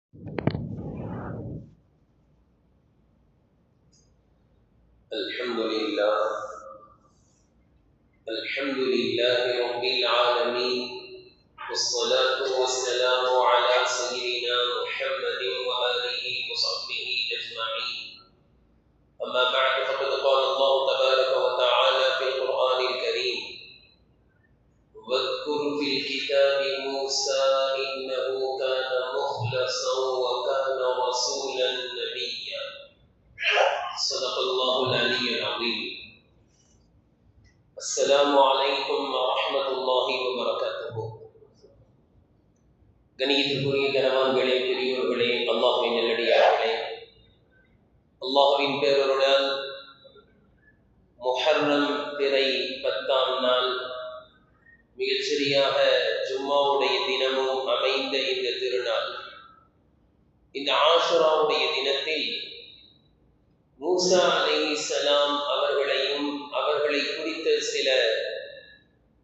الحمد لله رب العالمين، والصلاة والسلام على سيدنا محمد وآله وصحبه أجمعين. أما بعد، فقد قال الله تبارك وتعالى في القرآن الكريم: واذكر في الكتاب موسى إنه كان مخلصا وكان رسولا نبيا. صدق الله العلي العظيم. السلام عليكم ورحمة الله وبركاته. கணியத்திற்குரிய கனவான்களே, பெரியோர்களே, அல்லாஹ்வின் நல்லடியார்களே, அல்லாஹ்வின் பேரருளால் முஹர்ரம் பிறை 10ஆம் நாள் மிகச்சரியாக ஜும்மாவுடைய தினமும் அமைந்த இந்த திருநாள், இந்த ஆஷுராவுடைய தினத்தில் மூசா அலைஹிஸ்ஸலாம் அவர்களையும் அவர்களை குறித்த சில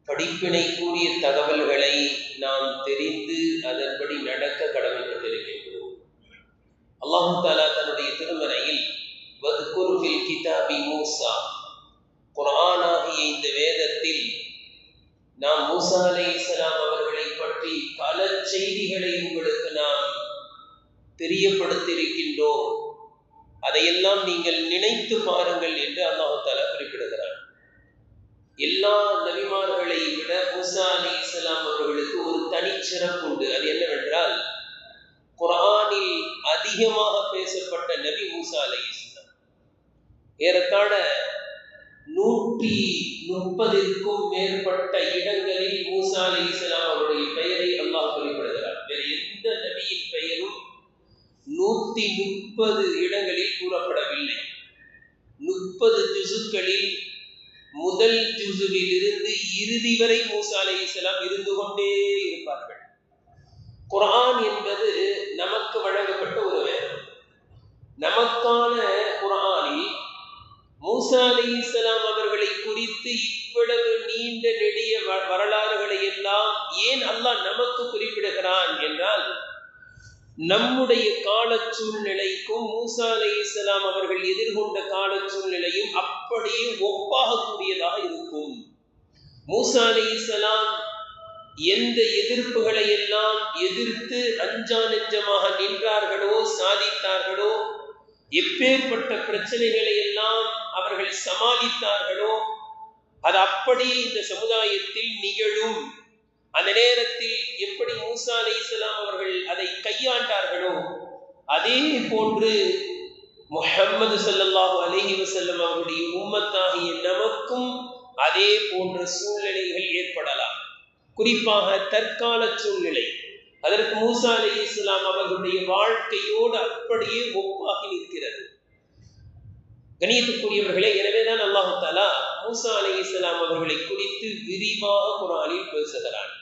படிப்பினை கூடிய தகவல்களை நாம் தெரிந்து அதன்படி நடக்க கடமைப்பட்டிருக்கின்றோம். அல்லாஹ் தஆலா தன்னுடைய திருமறையில் வத்குர் ஃபில் கிதாபி மூசா, குர்ஆனாகிய இந்த வேதத்தில் நாம் மூசா அலைஹிஸ்ஸலாம் அவர்களை பற்றி பல செய்திகளை உங்களுக்கு நாம் தெரியப்படுத்தியிருக்கின்றோம், அதையெல்லாம் நீங்கள் நினைத்து பாருங்கள் என்று அல்லாஹ் தஆலா குறிப்பிடுகிறார். எல்லா நபிமார்களை விட மூசா அலைஹிஸ்ஸலாம் அவர்களுக்கு ஒரு தனிச்சிறப்பு உண்டு. அது என்னவென்றால், குர்ஆனில் அதிகமாக பேசப்பட்ட நபி மூசா அலைஹிஸ்ஸலாம். ஏறத்தாழ 130க்கும் மேற்பட்ட இடங்களில் மூசா அலைஹிஸ்ஸலாம் அவருடைய பெயரை அல்லாஹ் குறிப்பிடுகிறார். வேறு எந்த நபியின் பெயரும் 130 இடங்களில் கூறப்படவில்லை. 30 ஜுசுக்களில் முதல் ஜுசுவில் இருந்து இறுதி வரை மூசா அலைஹிஸ்ஸலாம் இருந்து கொண்டே இருப்பார்கள். குர்ஆன் என்பது நமக்கு வழங்கப்பட்ட ஒரு வேதம். நமக்கான குர்ஆனில் மூசா அலைஹிஸ்ஸலாம் அவர்களை குறித்து இவ்வளவு நீண்ட நெடிய வரலாறுகளை எல்லாம் ஏன் அல்லாஹ் நமக்கு குறிப்பிடுகிறான் என்றால், நம்முடைய கால சூழ்நிலைக்கும் மூசா அலைஹிஸ்ஸலாம் அவர்கள் எதிர்கொண்ட கால சூழ்நிலையும் அப்படியே ஒப்பாகக்கூடியதாக இருக்கும். மூசா அலைஹிஸ்ஸலாம் எந்த எதிர்ப்புகளை எல்லாம் எதிர்த்து அஞ்சா நெஞ்சமாக நின்றார்களோ, சாதித்தார்களோ, எப்பேற்பட்ட பிரச்சனைகளை எல்லாம் அவர்கள் சமாளித்தார்களோ, அது அப்படி இந்த சமுதாயத்தில் நிகழும். அந்த நேரத்தில் எப்படி மூசா அலைஹிஸ்ஸலாம் அவர்கள் அதை கையாண்டார்களோ, அதே போன்று முஹம்மது ஸல்லல்லாஹு அலைஹி வஸல்லம் அவருடைய உம்மத்தாகிய நமக்கும் அதே போன்ற சூழ்நிலைகள் ஏற்படலாம். குறிப்பாக தற்கால சூழ்நிலை அதற்கு மூசா அலைஹிஸ்ஸலாம் அவர்களுடைய வாழ்க்கையோடு அப்படியே ஒப்பாகி நிற்கிறது. கணியத்துக்குரியவர்களே, எனவேதான் அல்லாஹ் தஆலா மூசா அலைஹிஸ்ஸலாம் அவர்களை குறித்து விரிவாக குர்ஆனில் பேசுகிறான்.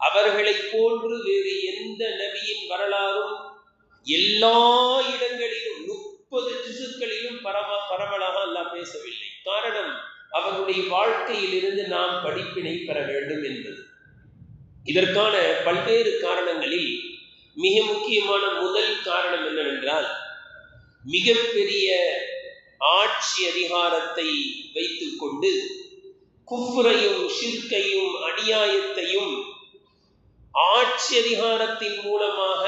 அவர்களை போன்று வேறு எந்த நபியின் வரலாறும் எல்லா இடங்களிலும் 30 ஜுசுக்களிலும் பரவலாக அல்லாஹ் பேசவில்லை. காரணம், அவர்களுடைய வாழ்க்கையில் இருந்து நாம் படிப்பினை பெற வேண்டும் என்பது. இதற்கான பல்வேறு காரணங்களில் மிக முக்கியமான முதல் காரணம் என்னவென்றால், மிகப்பெரிய ஆட்சி அதிகாரத்தை வைத்துக் கொண்டு குஃப்ரையும் ஷிர்கையும் அநியாயத்தையும் ஆட்சி அதிகாரத்தின் மூலமாக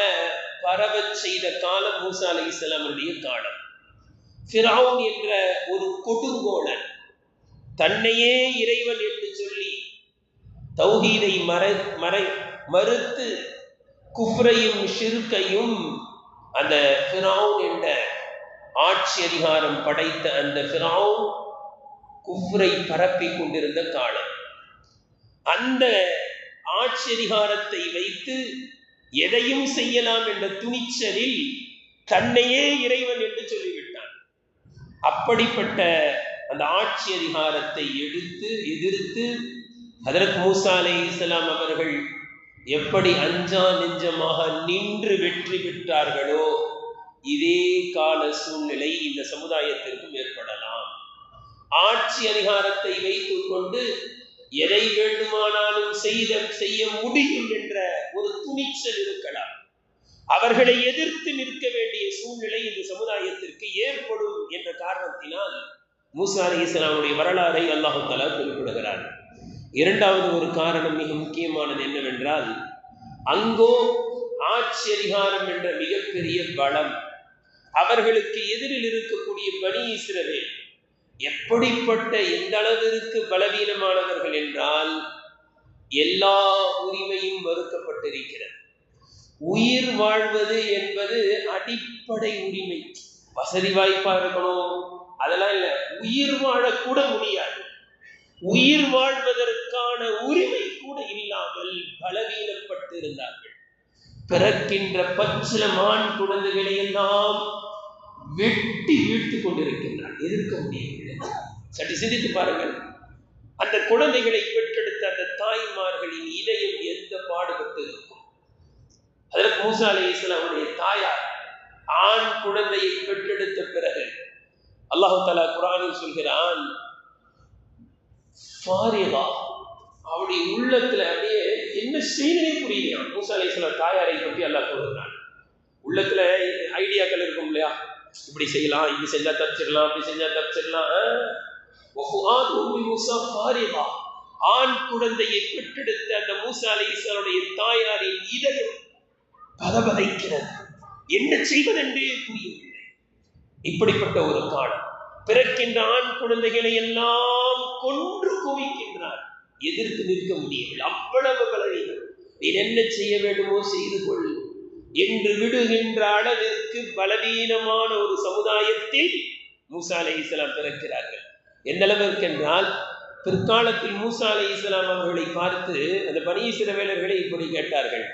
பரவச் செய்த காலம் மூசா அலைஹிஸ்ஸலாமுடைய காலம். ஃபிரௌன் என்ற ஒரு கொடுங்கோலன் தன்னையே இறைவன் என்று சொல்லி தௌஹீதை மறுத்து குஃப்ரையும் ஷிர்கையும் அந்த ஃபிரௌன் என்ற ஆட்சி அதிகாரம் படைத்த அந்த ஃபிரௌன் குஃப்ரை பரப்பிக் கொண்டிருந்த காலம். அந்த ஆட்சி அதிகாரத்தை வைத்து எதையும் செய்யலாம் என்ற துணிச்சலில் தன்னையே இறைவன் என்று சொல்லிவிட்டான். அப்படிப்பட்ட அந்த ஆட்சி அதிகாரத்தை எதிர்த்து ஹதரத் மூசா அலைஹிஸ்ஸலாம் அவர்கள் எப்படி அஞ்சா நெஞ்சமாக நின்று வெற்றி பெற்றார்களோ, இதே கால சூழ்நிலை இந்த சமுதாயத்திற்கும் ஏற்படலாம். ஆட்சி அதிகாரத்தை வைத்துக் கொண்டு எதை வேண்டுமானாலும் செய்ய முடியும் என்ற ஒரு துணிச்சல் இருக்கலாம். அவர்களை எதிர்த்து நிற்க வேண்டிய சூழ்நிலை இந்த சமுதாயத்திற்கு ஏற்படும் என்ற காரணத்தினால் மூசா அலைஹிஸ்ஸலாமுடைய வரலாறை அல்லாஹ் தஆலா குறிப்பிடுகிறார். இரண்டாவது ஒரு காரணம் மிக முக்கியமானது என்னவென்றால், அங்கோ ஆட்சி அதிகாரம் என்ற மிகப்பெரிய பலம், அவர்களுக்கு எதிரில் இருக்கக்கூடிய பனி இஸ்ரவேல் எப்படிப்பட்ட எந்த அளவிற்கு பலவீனமானவர்கள் என்றால், எல்லா உரிமையும் மறுக்கப்பட்டிருக்கிறது. உயிர் வாழ்வது என்பது அடிப்படை உரிமை. வசதி வாய்ப்பா இருக்கணும் அதெல்லாம் இல்லை, உயிர் வாழக்கூட முடியாது. உயிர் வாழ்வதற்கான உரிமை கூட இல்லாமல் பலவீனப்பட்டு இருந்தார்கள். பிறக்கின்ற பச்சிலம் ஆண் குழந்தைகளை எல்லாம் வெட்டி வீழ்த்து கொண்டிருக்கின்றார், எதிர்க்க முடியவில்லை. சற்று சிந்தித்து பாருங்கள், அந்த குழந்தைகளை பெற்றெடுத்த அந்த தாய்மார்களின் இதயம் எந்த பாடுபட்டு இருக்கும். அதற்கு மூசா அலைஹிஸ்ஸலாமுடைய தாயார் ஆண் குழந்தையை பெற்றெடுத்த பிறகு அல்லாஹ் தஆலா குர்ஆனில் சொல்கிறான், ஃபாரிகா, அவருடைய உள்ளத்துல அப்படியே என்ன செய்யவே புரியலையா. மூசா அலைஹிஸ்ஸலாம் தாயாரை பற்றி அல்லாஹ் சொல்கிறான். உள்ளத்துல ஐடியாக்கள் இருக்கும் இல்லையா, இப்படி செய்யலாம், இப்படி செஞ்சா தப்பிச்சிடலாம், அப்படி செஞ்சா தப்பிச்சிடலாம். ஆண் குழந்தையை பெற்றெடுத்த அந்த மூசா அலைஹிஸ்ஸலாமுடைய தாயாரின் இதயம் பதபதைக்கிறது, என்ன செய்வதென்றே புரியவில்லை. இப்படிப்பட்ட ஒரு காலம், பிறக்கின்ற ஆண் குழந்தைகளை எல்லாம் கொன்று குவிக்கின்றார், எதிர்த்து நிற்க முடியவில்லை. அவ்வளவு பலவீனம். நீ என்ன செய்ய வேண்டுமோ செய்து கொள் என்று விடுகின்ற அளவிற்கு பலவீனமான ஒரு சமுதாயத்தில் மூசா அலைஹிஸ்ஸலாம் பிறக்கிறார்கள். எந்த அளவிற்கு என்றால், பிற்காலத்தில் மூசா அலைஹிஸ்ஸலாம் அவர்களை பார்த்து அந்த பனி இஸ்ரவேலர்களை இப்படி கேட்டார்கள்,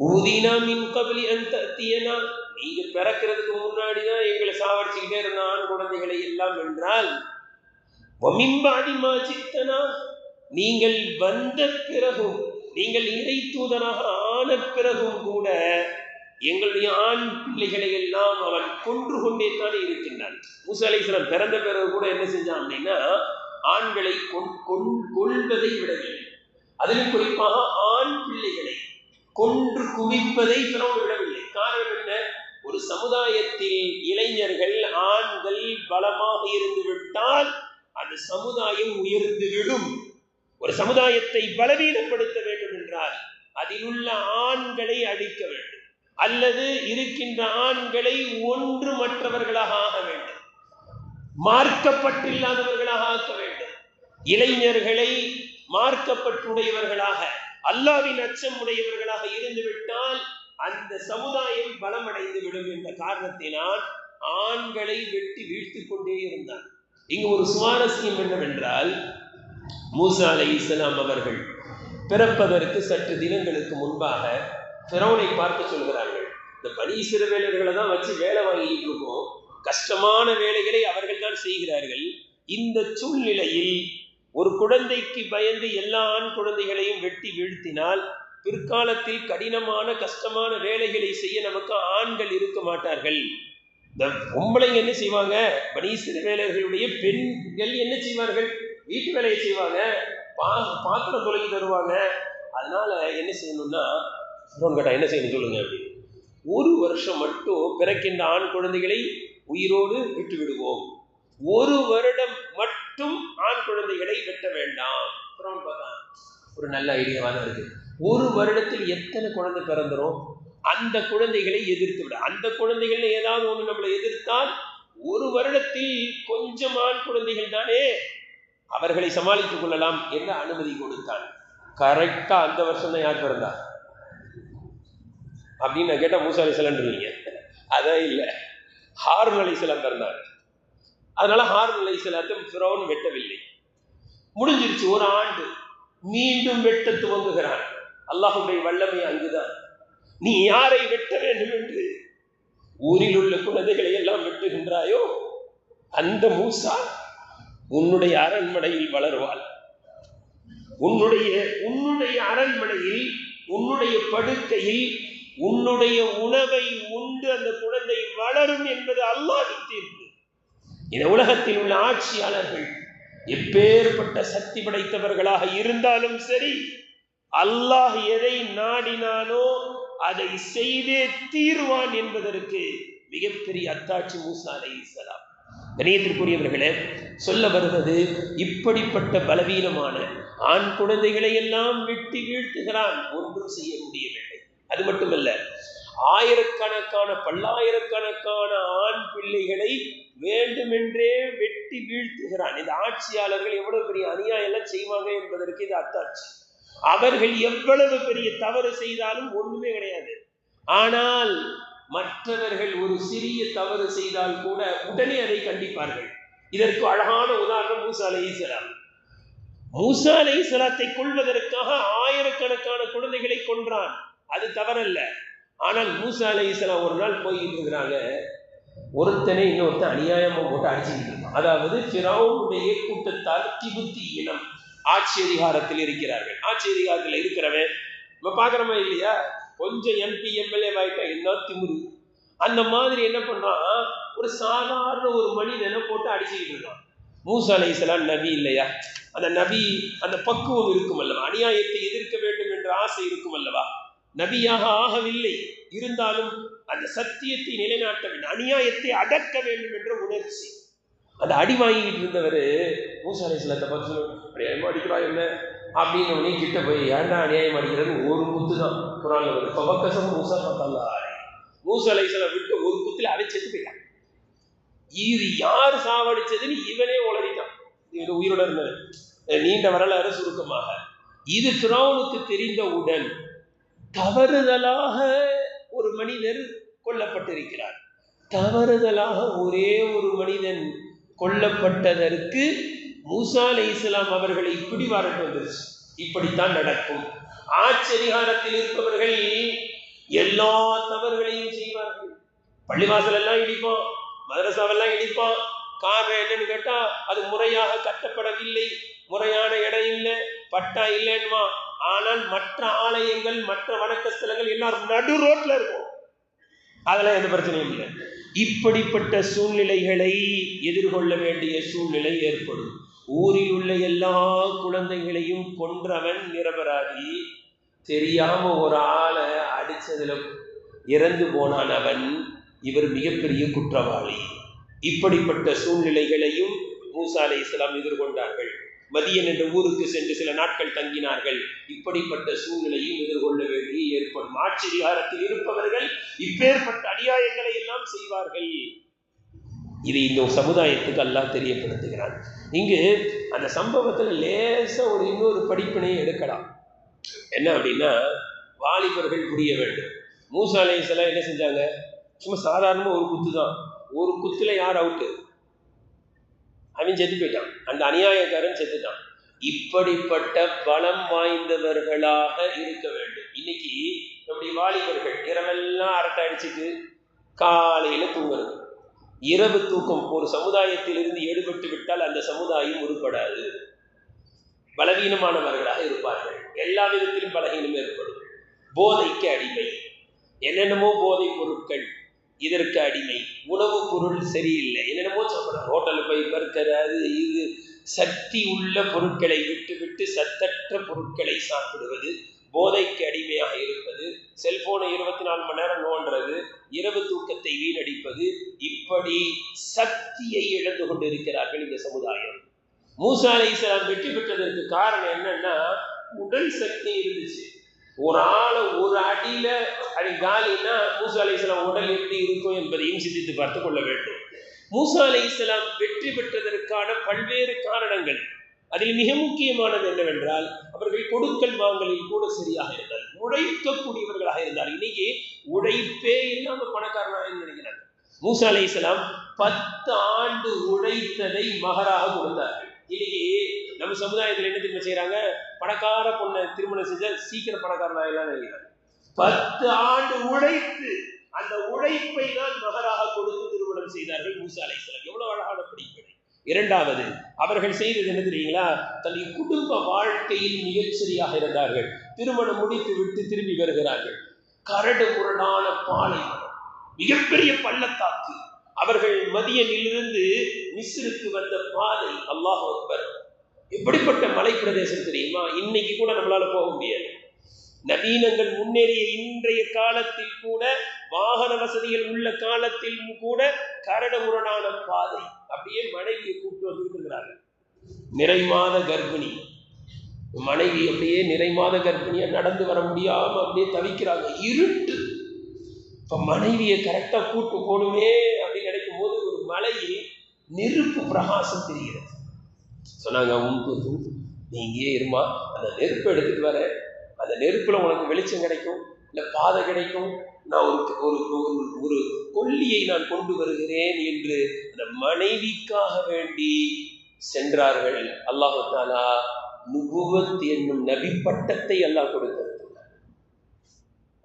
ஊதினா மின் கப்லி அன் தஅதியனா, நீங்க பிறக்கிறதுக்கு முன்னாடிதான் எங்களை சாவடிச்சுக்கிட்டே இருந்த ஆண் குழந்தைகளை எல்லாம் என்றால், வமின் பாதி மா ஜித்தனா, நீங்கள் வந்த பிறகும், நீங்கள் இறை தூதராக ஆன பிறகும் கூட எங்களுடைய ஆண் பிள்ளைகளை எல்லாம் அவன் கொன்று கொண்டே தானே இருக்கின்றான். மூசா அலைஹிஸ்ஸலாம் பிறந்த பிறகு கூட என்ன செஞ்சான் அப்படின்னா, ஆண்களை கொல்வதை விடவில்லை. அதிலும் குறிப்பாக ஆண் பிள்ளைகளை கொன்று குவிப்பதை பிறகு விடவில்லை. காரணம் என்ன? ஒரு சமுதாயத்தில் இளைஞர்கள் ஆண்கள் பலமாக இருந்து விட்டால் அந்த சமுதாயம் உயர்ந்து விடும். ஒரு சமுதாயத்தை பலவீனப்படுத்த வேண்டும் என்றால் அதில் உள்ள ஆண்களை அழிக்க வேண்டும், அல்லது இருக்கின்ற ஆண்களை ஒன்று மற்றவர்களாக ஆக வேண்டும், மார்க்கப்பட்டில்லாதவர்களாக ஆக்க வேண்டும். இளைஞர்களை மார்க்கப்பட்டுடையவர்களாக, அல்லாஹ்வின் அச்சம் உடையவர்களாக இருந்துவிட்டால் அந்த சமுதாயம் பலமடைந்து விடும் என்ற காரணத்தினால் ஆண்களை வெட்டி வீழ்த்து கொண்டே இருந்தார். இங்கு ஒரு சுவாரஸ்யம் என்னவென்றால், மூசா அலைஹிஸ்ஸலாம் அவர்கள் பிறப்பதற்கு சற்று தினங்களுக்கு முன்பாக ஃபிரௌனை பார்த்து சொல்கிறார்கள், இந்த பனி இஸ்ரவேலர்களை தான் வச்சு வேலை வாங்கிட்டு இருக்கோம், கஷ்டமான வேலைகளை அவர்கள் தான் செய்கிறார்கள். இந்த சூழ்நிலையில் ஒரு குழந்தைக்கு பயந்து எல்லா ஆண் குழந்தைகளையும் வெட்டி வீழ்த்தினால் பிற்காலத்தில் கடினமான கஷ்டமான வேலைகளை செய்ய நமக்கு ஆண்கள் இருக்க மாட்டார்கள். இந்த பொம்பளைங்க என்ன செய்வாங்க, பனி இஸ்ரவேலர்களுடைய பெண்கள் என்ன செய்வார்கள், வீட்டு வேலையை செய்வாங்க, பாத்திரம் தொலைக்கி தருவாங்க. அதனால என்ன செய்யணும்னா, கேட்டா என்ன செய்யணும் சொல்லுங்க அப்படின்னு, ஒரு வருஷம் மட்டும் பிறக்கின்ற ஆண் குழந்தைகளை உயிரோடு விட்டு விடுவோம், ஒரு வருடம் மட்டும் ஆண் குழந்தைகளை வெட்ட வேண்டாம். ஒரு நல்ல ஐடியாவா தான் இருக்கு. ஒரு வருடத்தில் எத்தனை குழந்தை பிறந்துரும், அந்த குழந்தைகளை எதிர்த்து விட. அந்த குழந்தைகள் ஏதாவது ஒன்று நம்மளை எதிர்த்தால் ஒரு வருடத்தில் கொஞ்சம் ஆண் குழந்தைகள் தானே, அவர்களை சமாளித்துக் கொள்ளலாம் என்று அனுமதி கொடுத்தான். கரெக்டா அந்த வருஷம் தான் யார் பிறந்தா அப்படின்னு நான் கேட்டா மூசா அலைஹிஸ்ஸலாம்ன்றீங்க. அதான் இல்லை, ஹாரூன் அலைஹிஸ்ஸலாம் பிறந்தார். அதனால ஹாரூன் அலைஹிஸ்ஸலாத்தை ஃபிரௌன் வெட்டவில்லை. முடிஞ்சிருச்சு ஒரு ஆண்டு, மீண்டும் வெட்ட துவங்குகிறான். அல்லாஹ்வுடைய வல்லமை அங்குதான். நீ யாரை வெட்ட வேண்டும் என்று ஊரில் உள்ள குழந்தைகளை எல்லாம் வெட்டுகின்றாயோ அந்த மூசா உன்னுடைய அரண்மனையில் வளருவாள். உன்னுடைய அரண்மனையில், உன்னுடைய படுக்கையில், உன்னுடைய உணவை உண்டு அந்த குழந்தை வளரும் என்பது அல்லாஹ்வின் தீர்ப்பு. இந்த உலகத்தில் உள்ள ஆட்சியாளர்கள் எப்பேற்பட்ட சக்தி படைத்தவர்களாக இருந்தாலும் சரி, அல்லாஹ் எதை நாடினானோ அதை செய்தே தீர்வான் என்பதற்கு மிகப்பெரிய அத்தாட்சி மூசா அலைஹிஸ்ஸலாம். கணியத்திற்குரியவர்களே, சொல்ல வருவது இப்படிப்பட்ட பலவீனமான ஆண் குழந்தைகளை எல்லாம் வெட்டி வீழ்த்துகிறான், ஒன்றும் செய்ய முடியவில்லை. அது மட்டுமல்ல, ஆயிரக்கணக்கான பல்லாயிரக்கணக்கான ஆண் பிள்ளைகளை வேண்டுமென்றே வெட்டி வீழ்த்துகிறான். இந்த ஆட்சியாளர்கள் எவ்வளவு பெரிய அநியாயம் எல்லாம் செய்வாங்க என்பதற்கு இது அத்தாட்சி. அவர்கள் எவ்வளவு பெரிய தவறு செய்தாலும் ஒண்ணுமே கிடையாது. ஆனால் மற்றவர்கள் ஒரு சிறிய தவறு செய்தால் கூட உடனே அதை கண்டிப்பார்கள். இதற்கு அழகான உதாரணம் மூசா அலைஹிஸ்ஸலாம். மூசா அலைஹிஸ்ஸலாத்தை கொல்வதற்காக ஆயிரக்கணக்கான குழந்தைகளை கொன்றான், அது தவறல்ல. ஆனால் மூசா அலைஹிஸ்ஸலாம் ஒரு நாள் போயிட்டு இருக்கிறாங்க, ஒருத்தனை இன்னொருத்தன் அநியாயமா போட்டு அடிச்சுக்கிட்டு இருக்கான். அதாவது ஃபிரௌனுடைய கூட்டத்தால் கிபுத்தி இனம் ஆட்சி அதிகாரத்தில் இருக்கிறார்கள். ஆட்சி அதிகாரத்தில் இருக்கிறவன் நம்ம பார்க்குறோமா இல்லையா, கொஞ்சம் எம்பி எம்எல்ஏ ஆகிட்டா என்ன திமுரு. அந்த மாதிரி என்ன பண்றான், ஒரு சாதாரண ஒரு மனிதனை போட்டு அடிச்சுக்கிட்டு இருக்கான். மூசா அலைஹிஸ்ஸலாம் நபி இல்லையா, அந்த நபி அந்த பக்குவம் இருக்கும் அல்லவா, அநியாயத்தை எதிர்க்க வேண்டும் என்ற ஆசை இருக்கும் அல்லவா. நபியாக ஆகவில்லை, இருந்தாலும் அந்த சத்தியத்தை நிலைநாட்ட வேண்டும், அநியாயத்தை அடக்க வேண்டும் என்ற உணர்ச்சி. அந்த அடி வாங்கிட்டு இருந்தவர் மூசா அலைஹிஸ்ஸலாத்தை பார்த்து அடிக்கிறா என்ன அப்படின்னு உடனே கிட்ட போய், ஏன்டா அநியாயம் அடிக்கிறது, ஒரு குத்து தான் குர்ஆன்ல வருது. ஃபவக்கஸஹு மூஸா ஃபதல்லா அலைஹி. மூசா அலைஹிஸ்ஸலாம் விட்டு ஒரு குத்துல அவன் செத்து போயிட்டான். இது யார் சாவடிச்சதுன்னு இவனே உளறிட்டான். இது உயிரோட இருந்தது. நீண்ட வரலாறு சுருக்கமாக, இது ஃபிரௌனுக்கு தெரிந்தவுடன் தவறுதலாக ஒரு மனிதர் கொல்லப்பட்டிருக்கிறார். தவறுதலாக ஒரே ஒரு மனிதன் கொல்லப்பட்டதற்கு மூசா அலைஹிஸ்ஸலாம் அவர்களை இப்படி வரட்டு வந்துருச்சு. இப்படித்தான் நடக்கும். ஆட்சி அதிகாரத்தில் இருப்பவர்கள் எல்லா தவறுகளையும் செய்வார்கள். பள்ளிவாசல் எல்லாம் இடிப்பான், மதரசாவெல்லாம் இடிப்பான். காரணம் என்னன்னு கேட்டா, அது முறையாக கட்டப்படவில்லை, முறையான இடம் இல்லை, பட்டா இல்லைன்னுமா. ஆனால் மற்ற ஆலயங்கள் மற்ற வணக்க ஸ்தலங்கள் எல்லாரும் நடு ரோட்ல இருக்கும், அதெல்லாம் எந்த பிரச்சனையும் இல்லை. இப்படிப்பட்ட சூழ்நிலைகளை எதிர்கொள்ள வேண்டிய சூழ்நிலை ஏற்படும். ஊரில் உள்ள எல்லா குழந்தைகளையும் கொன்றவன் நிரபராதி, தெரியாம ஒரு ஆளை அடிச்சதுல இறந்து போனான் அவன், இவர் மிகப்பெரிய குற்றவாளி. இப்படிப்பட்ட சூழ்நிலைகளையும் மூசா அலைஹிஸ்ஸலாம் எதிர்கொண்டார்கள். மதியன் என்ற ஊருக்கு சென்று சில நாட்கள் தங்கினார்கள். இப்படிப்பட்ட சூழ்நிலையும் எதிர்கொள்ள வேண்டி ஏற்படும். ஆட்சி அதிகாரத்தில் இருப்பவர்கள் இப்பேற்பட்ட அநியாயங்களை எல்லாம் செய்வார்கள். இது இந்த சமுதாயத்துக்கு அல்லாஹ் தெரியப்படுத்துகிறான். இங்கு அந்த சம்பவத்தில் லேசா ஒரு இன்னொரு படிப்பினை எடுக்கலாம். என்ன அப்படின்னா, வாலிபர்கள் புரிய வேண்டும். மூசா அலைஹிஸ்ஸலாம் என்ன செஞ்சாங்க, சும்மா சாதாரணமாக ஒரு குத்து தான், ஒரு குத்துல யார் அவுட்டு, அவன் செத்து போயிட்டான், அந்த அநியாயக்காரன் செத்துட்டான். இப்படிப்பட்ட பலம் வாய்ந்தவர்களாக இருக்க வேண்டும். இன்னைக்கு நம்முடைய வாலிபர்கள் இரவெல்லாம் அரட்டை அடிச்சுட்டு காலையில தூங்குறது. இரவு தூக்கம் ஒரு சமுதாயத்திலிருந்து எடுபட்டு விட்டால் அந்த சமுதாயம் உருப்படாது, பலவீனமானவர்களாக இருப்பார்கள். எல்லா விதத்திலும் பலகீனம் ஏற்படும். போதைக்கு அடிமை, என்னென்னமோ போதை பொருட்கள் இதற்கு அடிமை. உணவு பொருள் சரியில்லை, என்னென்னமோ சாப்பிட்றாங்க. ஹோட்டலில் போய் பர்கர் அது இது, சக்தி உள்ள பொருட்களை விட்டு விட்டு சத்தற்ற பொருட்களை சாப்பிடுவது, போதைக்கு அடிமையாக இருப்பது, செல்போனை 24 மணி நேரம் நோண்டுறது, இரவு தூக்கத்தை வீணடிப்பது, இப்படி சக்தியை இழந்து கொண்டு இருக்கிறார்கள் இந்த சமுதாயம். மூசா அலைஹிஸ்ஸலாம் வெற்றி பெற்றதற்கு காரணம் என்னன்னா, உடல் சக்தி இருந்துச்சு. ஒரு ஆளை ஒரு அடியில அடி காலினா மூசா அலைஹிஸ்ஸலாம் உடல் எப்படி இருக்கும் என்பதையும் சிந்தித்து பார்த்து கொள்ள வேண்டும். மூசா அலைஹிஸ்ஸலாம் வெற்றி பெற்றதற்கான பல்வேறு காரணங்கள், அதில் மிக முக்கியமானது என்னவென்றால், அவர்கள் கொடுக்கல் வாங்கலில் கூட சரியாக இருந்தார், உழைக்கக்கூடியவர்களாக இருந்தார். இன்னைக்கு உழைப்பே இல்லாம பணக்காரனாக நினைக்கிறாங்க. மூசா அலைஹிஸ்ஸலாம் 10 ஆண்டு உழைத்ததை மகராக கொடுத்தார்கள். இன்னைக்கு நம்ம சமுதாயத்தில் என்ன திரும்ப செய்யறாங்க, பணக்கார பொண்ணை திருமணம் செஞ்சா சீக்கிரம் பணக்காரனாக நினைக்கிறாங்க. 10 ஆண்டு உழைத்து அந்த உழைப்பை தான் மகராக கொடுத்து திருமணம் செய்தார்கள் மூசா அலைஹிஸ்ஸலாம். எவ்வளவு அழகான படிப்படை. இரண்டாவது, அவர்கள் செய்தது என்ன தெரியுங்களா, தன்னுடைய குடும்ப வாழ்க்கையில் மிகச்சரியாக இருந்தார்கள். திருமணம் முடித்து விட்டு திரும்பி வருகிறார்கள். கரடு முரடான பாலைவனம், மிகப்பெரிய பள்ளத்தாக்கு. அவர்கள் மதியனிலிருந்து மிஸ்ருக்கு வந்த பாதை, அல்லாஹ் அக்பர், எப்படிப்பட்ட மலை பிரதேசம் தெரியுமா? இன்னைக்கு கூட நம்மளால போக முடியாது. நவீனங்கள் முன்னேறிய இன்றைய காலத்தில் கூட, வாகன வசதிகள் உள்ள காலத்தில் கூட கரடுமுரடான பாதை. அப்படியே மனைவியை கூப்பிட்டு வந்துட்டு இருக்கிறாங்க. நிறைமாத கர்ப்பிணி மனைவி அப்படியே நிறைமாத கர்ப்பிணியா நடந்து வர முடியாம அப்படியே தவிக்கிறாங்க. இருட்டு. இப்ப மனைவியை கரெக்டா கூட்டு போடுமே அப்படின்னு நினைக்கும் போது ஒரு மலையில் நெருப்பு பிரகாசம் தெரிகிறது. சொன்னாங்க, நீ இங்கேயே இருமா, அந்த நெருப்பு எடுத்துட்டு வர, அந்த நெருப்புல உனக்கு வெளிச்சம் கிடைக்கும், இல்ல பாதை கிடைக்கும், நான் ஒரு கொல்லியை நான் கொண்டு வருகிறேன் என்று அந்த மனைவிக்காக வேண்டி சென்றார்கள். அல்லாஹ் தஆலா நுபுவத் என்னும் நபி பட்டத்தை அல்லாஹ் கொடுத்தார்.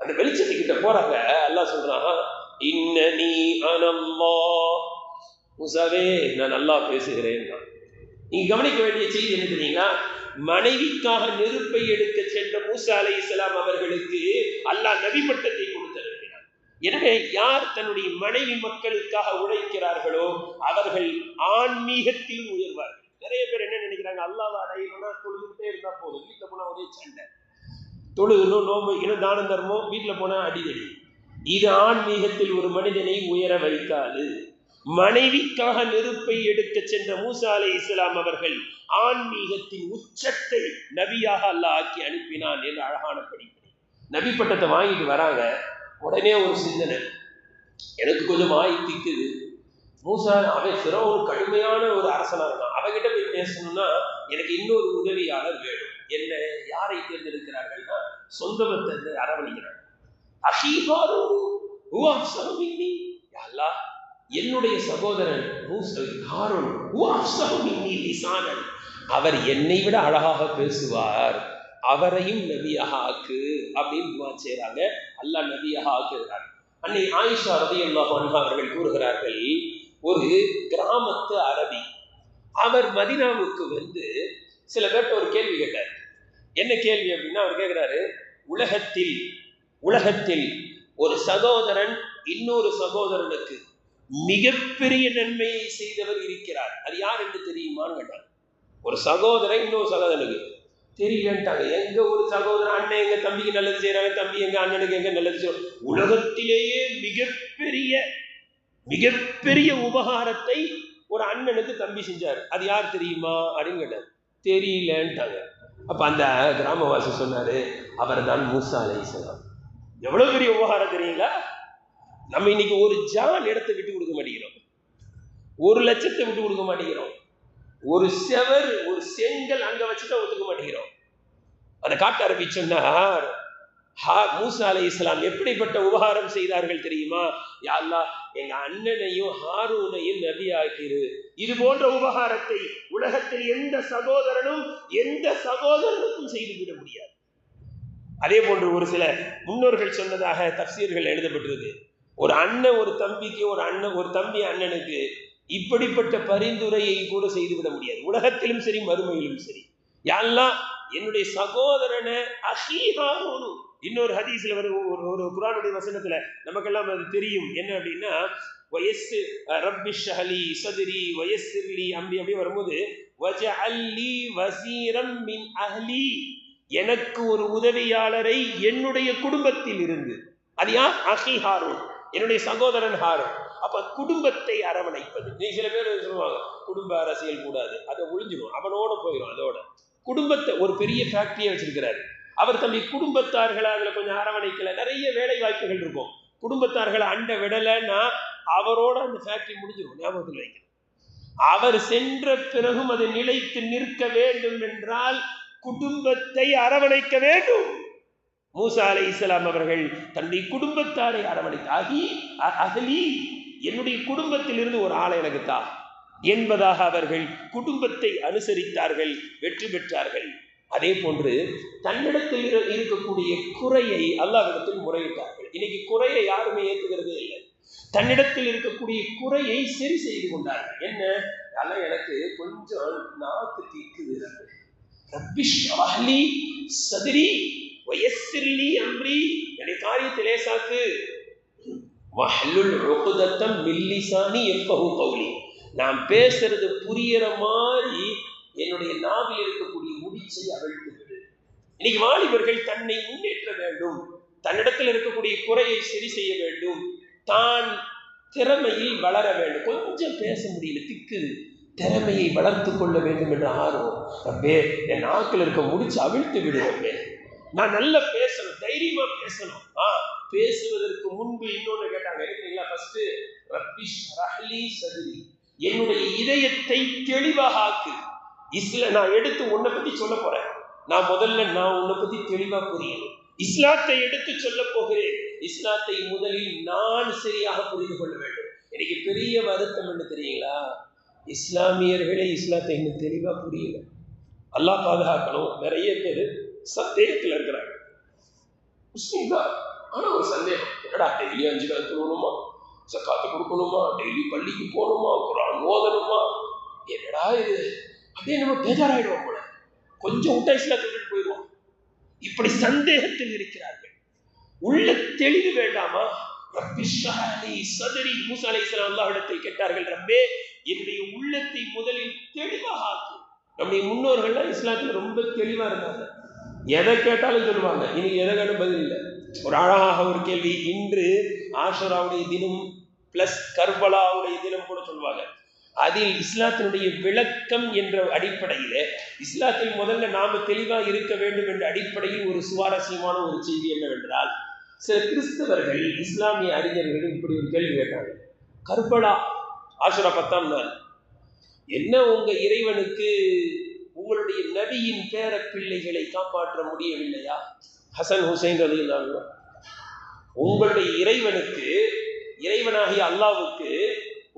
அந்த வெளிச்சத்துக்கிட்ட போறாங்க. அல்லாஹ் சொல்றான், இன்னனி அனல்லாஹ், மூசாவே நான் அல்லாஹ் பேசுகிறேன். நீங்க கவனிக்க வேண்டிய செய்தி என்ன தெரியுங்களா? மனைவிக்காக நெருப்பை எடுக்க சென்ற மூசா அலைஹிஸ்ஸலாம் அவர்களுக்கு அல்லாஹ் நபி பட்டத்தை கொடுத்தார். எனவே யார் தன்னுடைய மனைவி மக்களுக்காக உழைக்கிறார்களோ அவர்கள் ஆன்மீகத்தில் உயர்வார்கள். நிறைய பேர் என்ன நினைக்கிறாங்க, அல்லாஹ்வை அடையணும்னா தொழுதுகிட்டே இருந்தா போதும், வீட்டில் போனா ஒரே சண்டை, தொழுகணும், நோம்பு வைக்கணும், தானம் தர்மம், வீட்டில் போனா அடிதடி. இது ஆன்மீகத்தில் ஒரு மனிதனை உயர வைக்காது. மனைவிக்காக நெருப்பை எடுக்க சென்ற மூசா அலைஹிஸ்ஸலாம் அவர்கள் ஆன்மீகத்தின் உச்சத்தை நபியாக அல்லாஹ் ஆக்கி அனுப்பினான் என்று அழகான படிப்பு. நபி பட்டத்தை வாங்கிட்டு வராங்க. உடனே ஒரு சிந்தனை, எனக்கு கொஞ்சம் வாய் திக்குது. மூசா அவன் ஃபிரௌன் கடுமையான ஒரு அரசனா இருக்கான், அவகிட்ட போய் பேசணும்னா எனக்கு இன்னொரு உதவியாளர் வேணும். என்ன யாரை தேர்ந்தெடுக்கிறார்கள்னா சொந்த பந்தத்தை அரவணைக்கிறார். என்னுடைய சகோதரன் அவர் என்னை விட அழகாக பேசுவார், அவரையும் நபியாக ஆக்கு அப்படின்னு துஆ செய்றாங்க. அல்லாஹ் நபியாக ஆக்குகிறார். அன்னை ஆயிஷா ரலியல்லாஹு அன்ஹா அவர்கள் கூறுகிறார்கள், ஒரு கிராமத்து அரபி அவர் மதீனாவுக்கு வந்து சில பேர்ட்ட ஒரு கேள்வி கேட்டார். என்ன கேள்வி அப்படின்னா, அவர் கேட்கிறாரு, உலகத்தில் ஒரு சகோதரன் இன்னொரு சகோதரனுக்கு மிகப்பெரிய நன்மையை செய்தவர் இருக்கிறார், அது யார் என்று தெரியுமான்னு கேட்டார். ஒரு சகோதரன் இன்னொரு சகோதரனுக்கு தெரியலன்ட்டாங்க. எங்க ஒரு சகோதரன் அண்ணன் எங்க தம்பிக்கு நல்லது செய்யறாங்க, தம்பி எங்க அண்ணனுக்கு எங்க நல்லது செய்யறாங்க. உலகத்திலேயே மிகப்பெரிய உபகாரத்தை ஒரு அண்ணனுக்கு தம்பி செஞ்சார், அது யார் தெரியுமா அப்படின்னு கேட்டார். தெரியலன்ட்டாங்க. அப்ப அந்த கிராமவாசி சொன்னாரு, அவர் தான் மூசா அலைஹிஸ்ஸலாம். எவ்வளவு பெரிய உபகாரம் தெரியுங்களா? நம்ம இன்னைக்கு ஒரு ஜான் இடத்தை விட்டு கொடுக்க மாட்டேங்கிறோம், 1 லட்சத்தை விட்டு கொடுக்க மாட்டேங்கிறோம், ஒரு செவர் ஒரு செங்கல் அங்க வச்சுட்டா ஒத்துக்க மாட்டேங்கிறோம். அதை காட்ட ஆரம்பிச்சோன்னார். மூசா அலைஹிஸ்ஸலாம் எப்படிப்பட்ட உபகாரம் செய்தார்கள் தெரியுமா? யா அல்லாஹ், எங்க அண்ணனையும் ஹாரூனையும் நபி ஆக்கிரு. இது போன்ற உபகாரத்தை உலகத்தில் எந்த சகோதரனுக்கும் செய்துவிட முடியாது. அதே போன்று ஒரு சில முன்னோர்கள் சொன்னதாக தஃசீர்கள் எழுதப்பட்டிருக்கு. ஒரு அண்ணன் ஒரு தம்பிக்கு, ஒரு தம்பி அண்ணனுக்கு இப்படிப்பட்ட பரிந்துரையை கூட செய்துவிட முடியாது, உலகத்திலும் சரி மறுமையிலும் சரி. யா அல்லாஹ், என்னுடைய சகோதரனை அஹீ ஹாரூன். இன்னொரு ஹதீஸ்ல ஒரு குர்ஆனுடைய வசனத்துல நமக்கெல்லாம் அது தெரியும். என்ன அப்படின்னா, ரப்பி ஷ்ரஹ்லி ஸத்ரி வயஸ்ஸிர் லி அம்ரி அப்படி வரும்போது, வஜஅல் லி வஸீரம் மின் அஹ்லி, எனக்கு ஒரு உதவியாளரை என்னுடைய குடும்பத்தில் இருந்து. அது யார்? அஹீ ஹாரூன், என்னுடைய சகோதரன் ஹாரூன். அப்ப குடும்பத்தை அரவணைப்பது. நீ சில பேர் சொல்லுவாங்க குடும்ப அரசியல் கூடாது, அதை ஒழிஞ்சிடும், அவனோட போயிடும். அதோட குடும்பத்தை ஒரு பெரிய ஃபேக்டரியை வச்சிருக்கிறாரு, அவர் தம்பி குடும்பத்தார்களை அதுல கொஞ்சம் அரவணைக்கல, நிறைய வேலை வாய்ப்புகள் இருக்கும். குடும்பத்தார்களை அண்ட விடலைன்னா அவரோட அந்த ஃபேக்டரி முடிஞ்சிடும். ஞாபகத்தில் வைக்கணும். அவர் சென்ற பிறகும் அது நிலைத்து நிற்க வேண்டும் என்றால் குடும்பத்தை அரவணைக்க வேண்டும். மூசா அலைஹிஸ்ஸலாம் அவர்கள் தன்னுடைய குடும்பத்தாரை அரவணைத்தாகி, அஹ்லி, என்னுடைய குடும்பத்தில் இருந்து ஒரு ஆளை எனக்கு தா என்பதாக அவர்கள் குடும்பத்தை அனுசரித்தார்கள், வெற்றி பெற்றார்கள். அதே போன்று தன்னிடத்தில் இருக்கக்கூடிய குறையை அல்லாஹ்விடத்தில் முறையிட்டார்கள். இன்னைக்கு குறையை யாருமே ஏற்றுகிறது இல்லை. தன்னிடத்தில் இருக்கக்கூடிய குறையை சரி செய்து கொண்டார்கள். என்ன, அதெல்லாம் எனக்கு கொஞ்சம் நாக்கு தீக்குது, ரப்பி ஷ்ரஹ் லி ஸத்ரி வயஸ்ஸிர் லி அம்ரி, என்னுடைய காரியத்தை லேசாக்கு, வஹ்லுல் உக்தத்தம் மின் லிசானி யஃப்கஹு கௌலி, நான் பேசுறது புரியற மாதிரி என்னுடைய நாவில் இருக்கக்கூடிய முடிச்சை அவிழ்த்து விடு. இன்னைக்கு வாலிபர்கள் தன்னை முன்னேற்ற வேண்டும், தன்னிடத்தில் இருக்கக்கூடிய குறையை சரி செய்ய வேண்டும், தான் திறமையில் வளர வேண்டும். கொஞ்சம் பேச முடியல, திக்குது, திறமையை வளர்த்து கொள்ள வேண்டும் என்ற ஆர்வம். ரப்பே என் நாக்கில் இருக்க முடிச்சு அவிழ்த்து விடுறப்பே, நான் நல்லா பேசணும், தைரியமா பேசணும். பேசுவதற்கு முன்பு இன்னொன்னு கேட்டாங்க, எடுக்கிறீங்களா? ஃபர்ஸ்ட் ரப்பி ஷ்ரஹ்லி சத்ரி, என்னுடைய இதயத்தை தெளிவாக ஆக்கு. நான் எடுத்து உன்னை பத்தி சொல்ல போறேன், நான் உன்னை பத்தி தெளிவா புரியணும். இஸ்லாத்தை எடுத்து சொல்ல போகிறேன், இஸ்லாத்தை முதலில் நான் சரியாக புரிந்து கொள்ள வேண்டும். எனக்கு பெரிய வருத்தம் என்ன தெரியுங்களா? இஸ்லாமியர்களே இஸ்லாத்தை இன்னும் தெளிவா புரியல. அல்லாஹ் பாதுகாக்கணும். நிறைய பேர் சந்தேகத்தில் இருக்கிறாங்க. முஸ்லீம் தான், ஆனா ஒரு சந்தேகம், என்னடா டெய்லி 5 கால் தொழணுமா, சக்காத்து கொடுக்கணுமா, டெய்லி பள்ளிக்கு போகணுமா, குர்ஆன் ஓதணுமா, என்னடா இது? அப்படியே நம்ம பேஜாராயிடுவோம் போல, கொஞ்சம் விட்டா இஸ்லாத்தை விட்டுட்டு போயிடுவோம். இப்படி சந்தேகத்தில் இருக்கிறார்கள். உள்ள தெளிவு வேண்டாமா? ரப்பி ஷ்ரஹ்லி சத்ரி, மூசா அலைஹிஸ்ஸலாம் அல்லாஹ்விடத்தில் கேட்டார்கள், ரப்பே என்னுடைய உள்ளத்தை முதலில் தெளிவாக ஆக்கு. நம்முடைய முன்னோர்கள்லாம் இஸ்லாத்தில் ரொம்ப தெளிவா இருந்தாங்க, எதை கேட்டாலும் சொல்லுவாங்க. இன்னைக்கு எதை கேட்டாலும் பதில் இல்லை. ஒரு அழகாக ஒரு கேள்வி, இன்று ஆஷுராவுடைய தினம் பிளஸ் கர்பலாவுடைய தினம் கூட சொல்லுவாங்க. அதில் இஸ்லாத்தினுடைய விளக்கம் என்ற அடிப்படையில், இஸ்லாத்தில் முதல்ல நாம தெளிவாக இருக்க வேண்டும் என்ற அடிப்படையில் ஒரு சுவாரஸ்யமான ஒரு செய்தி என்னவென்றால், சில கிறிஸ்தவர்கள் இஸ்லாமிய அறிஞர்கள் இப்படி ஒரு கேள்வி கேட்டாங்க. கர்பலா ஆஷுரா 10ஆம் நாள், என்ன உங்க இறைவனுக்கு உங்களுடைய நபியின் பேர பிள்ளைகளை காப்பாற்ற முடியவில்லையா? ஹசன் ஹுசைன் ரலியல்லாஹு அன்ஹு, உங்களுடைய இறைவனுக்கு, இறைவனாகிய அல்லாஹ்வுக்கு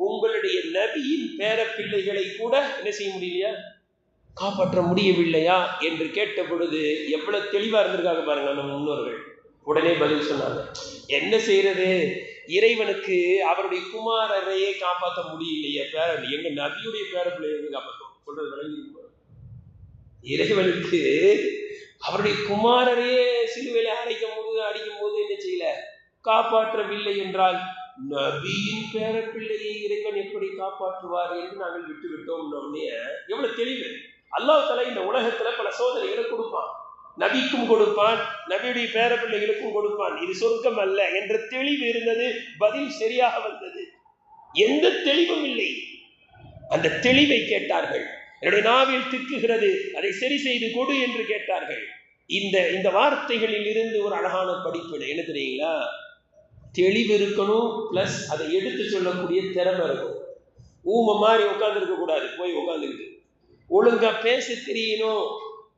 உங்களுடைய நபியின் பேர பிள்ளைகளை கூட என்ன செய்ய முடியலையா, காப்பாற்ற முடியவில்லையா என்று கேட்ட பொழுது எவ்வளவு தெளிவா இருந்திருக்காங்க பாருங்க நம்ம முன்னோர்கள். உடனே பதில் சொன்னாங்க, என்ன செய்யறது, இறைவனுக்கு அவருடைய குமாரரையே காப்பாற்ற முடியலையே, எங்க நபியுடைய பேர பிள்ளைகளை காப்பாற்றும் சொல்றது விளங்கி. இறைவனுக்கு அவருடைய குமாரரையே சிலுவையில அடிக்கும் போது என்ன செய்யல, காப்பாற்றவில்லை என்றால் நபியின் பேர பிள்ளையை இறைவன் எப்படி காப்பாற்றுவார் என்று நாங்கள் விட்டு விட்டோம். எவ்வளவு தெளிவு! அல்லாஹ் தஆலா இந்த உலகத்துல பல சோதனைகளை கொடுப்பான், நபிக்கும் கொடுப்பான், நபியுடைய பேர பிள்ளைகளுக்கும் கொடுப்பான். இது சொர்க்கம் அல்ல என்ற தெளிவு இருந்தது. பதில் சரியாக வந்தது. எந்த தெளிவும் இல்லை. அந்த தெளிவை கேட்டார்கள். என்னுடைய நாவில் திக்குகிறது, அதை சரி செய்து கொடு என்று கேட்டார்கள். இந்த வார்த்தைகளில் இருந்து ஒரு அழகான படிப்பு என்ன தெரியுங்களா? தெளிவு இருக்கணும், பிளஸ் அதை எடுத்து சொல்லக்கூடிய திறமை இருக்கும். ஊமை மாதிரி உட்கார்ந்து இருக்க கூடாது, போய் உட்கார்ந்துக்கிட்டு ஒழுங்கா பேச தெரியணும்.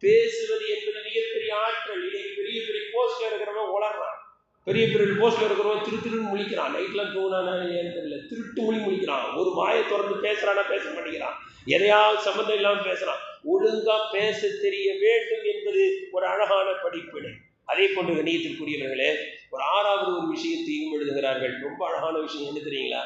பேசுவது என்பது மிகப்பெரிய ஆற்றல். இன்னைக்கு பெரிய பெரிய போஸ்ட்ல இருக்கிறவன் உளறான், பெரிய பெரிய போஸ்ட்ல இருக்கிறவன் திருன்னு முழிக்கிறான், நைட்லாம் தூங்கினானா ஏன்னு தெரியல, திருட்டு முழிக்கிறான், ஒரு வாயை திறந்து பேசுறானா பேச மாட்டேங்கிறான், எதையாவது சம்பந்தம் இல்லாமல் பேசுறான். ஒழுங்கா பேச தெரிய வேண்டும் என்பது ஒரு அழகான படிப்பினை. அதே போன்று கண்ணியத்திற்குரியவர்களே, ஒரு 6வது ஒரு விஷயத்தையும் எழுதுகிறார்கள். ரொம்ப அழகான விஷயம் என்ன தெரியுங்களா?